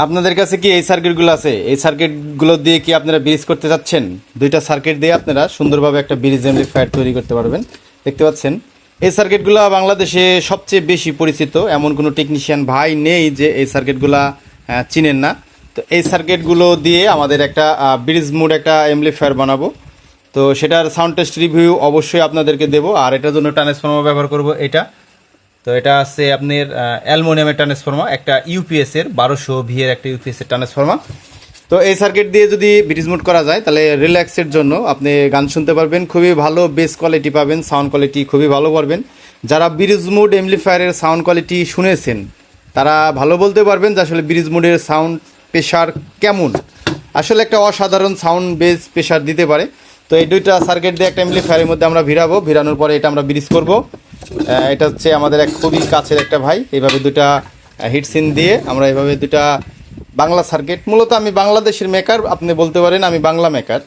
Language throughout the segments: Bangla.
আপনাদের কাছে কি এই সার্কিটগুলো আছে? এই সার্কিটগুলো দিয়ে কি আপনারা ব্রিজ করতে চাচ্ছেন? দুইটা সার্কিট দিয়ে আপনারা সুন্দরভাবে একটা ব্রিজ অ্যাম্পলিফায়ার তৈরি করতে পারবেন। দেখতে পাচ্ছেন এই সার্কিটগুলো বাংলাদেশে সবচেয়ে বেশি পরিচিত। এমন কোনো টেকনিশিয়ান ভাই নেই যে এই সার্কিটগুলো চিনেন না। তো এই সার্কিটগুলো দিয়ে আমাদের একটা ব্রিজ মোড একটা অ্যাম্পলিফায়ার বানাবো। তো সেটার সাউন্ড টেস্ট রিভিউ অবশ্যই আপনাদেরকে দেবো। আর এটার জন্য ট্রান্সফর্মার ব্যবহার করব এটা। তো এটা আছে আপনার অ্যালুমিনিয়ামের ট্রান্সফর্মার, একটা ইউপিএসের 1200 ভি এর একটা ইউপিএসের ট্রান্সফর্মার। তো এই সার্কিট দিয়ে যদি ব্রিজ মোড করা যায় তাহলে রিল্যাক্সের জন্য আপনি গান শুনতে পারবেন, খুবই ভালো বেস কোয়ালিটি পাবেন, সাউন্ড কোয়ালিটি খুবই ভালো পারবেন। যারা ব্রিজ মোড অ্যাম্পলিফায়ারের সাউন্ড কোয়ালিটি শুনেছেন তারা ভালো বলতে পারবেন যে আসলে ব্রিজ মোডের সাউন্ড প্রেশার কেমন। আসলে একটা অসাধারণ সাউন্ড বেস প্রেশার দিতে পারে। তো এই দুইটা সার্কিট দিয়ে একটা অ্যাম্পলিফায়ারের মধ্যে আমরা ভিড়াবো, ভিড়ানোর পরে এটা আমরা ব্রিজ করব। এটা হচ্ছে আমাদের এক খুবই কাছের একটা ভাই, এইভাবে দুটা হিটসিন দিয়ে আমরা এইভাবে দুটা বাংলা সার্কিট। মূলত আমি বাংলাদেশের মেকার, আপনি বলতে পারেন আমি বাংলা মেকার,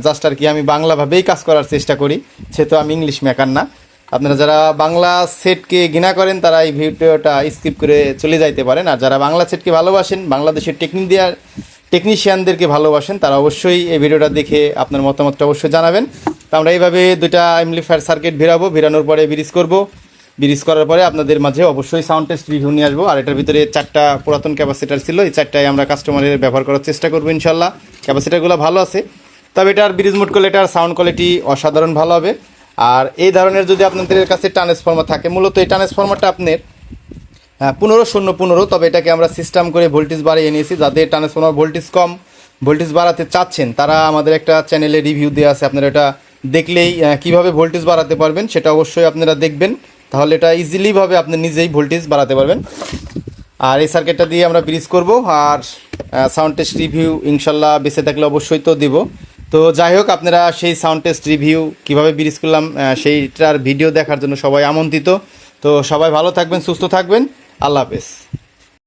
জাস্ট আর কি আমি বাংলাভাবেই কাজ করার চেষ্টা করি, সে তো আমি ইংলিশ মেকার না। আপনারা যারা বাংলা সেটকে ঘৃণা করেন তারা এই ভিডিওটা স্কিপ করে চলে যাইতে পারেন, আর যারা বাংলা সেটকে ভালোবাসেন, বাংলাদেশের টেকনিশিয়ানদেরকে ভালোবাসেন, তারা অবশ্যই এই ভিডিওটা দেখে আপনার মতামতটা অবশ্যই জানাবেন। তো আমরা এইভাবে দুইটা অ্যাম্পলিফায়ার সার্কিট ভিড়াবো, ভিড়ানোর পরে ব্রিজ করব। ব্রিজ করার পরে আপনাদের মাঝে অবশ্যই সাউন্ড টেস্ট রিভিউ নিয়ে আসবো। আর এটার ভিতরে 4টা পুরাতন ক্যাপাসিটার ছিল, এই 4টাই আমরা কাস্টমারের ব্যবহার করার চেষ্টা করবো ইনশাল্লাহ। ক্যাপাসিটারগুলো ভালো আছে, তবে এটার ব্রিজ মোড করলে এটার সাউন্ড কোয়ালিটি অসাধারণ ভালো হবে। আর এই ধরনের যদি আপনাদের কাছে ট্রান্সফর্মার থাকে, মূলত এই ট্রান্সফর্মারটা আপনার 15-0-15, তবে এটাকে আমরা সিস্টেম করে ভোল্টেজ বাড়িয়ে নিয়েছি। যাদের ট্রান্সফর্মার ভোল্টেজ কম, ভোল্টেজ বাড়াতে চাচ্ছেন, তারা আমাদের একটা চ্যানেলে রিভিউ দেওয়া আছে, আপনারা এটা দেখলেই কীভাবে ভোল্টেজ বাড়াতে পারবেন সেটা অবশ্যই আপনারা দেখবেন, তাহলে এটা ইজিলিভাবে আপনি নিজেই ভোল্টেজ বাড়াতে পারবেন। আর এই সার্কিটটা দিয়ে আমরা ব্রিজ করব, আর সাউন্ড টেস্ট রিভিউ ইনশাল্লাহ বেঁচে থাকলে অবশ্যই তো দিব। তো যাই হোক, আপনারা সেই সাউন্ড টেস্ট রিভিউ কীভাবে ব্রিজ করলাম সেইটার ভিডিও দেখার জন্য সবাই আমন্ত্রিত। তো সবাই ভালো থাকবেন, সুস্থ থাকবেন, আল্লাহ হাফেজ।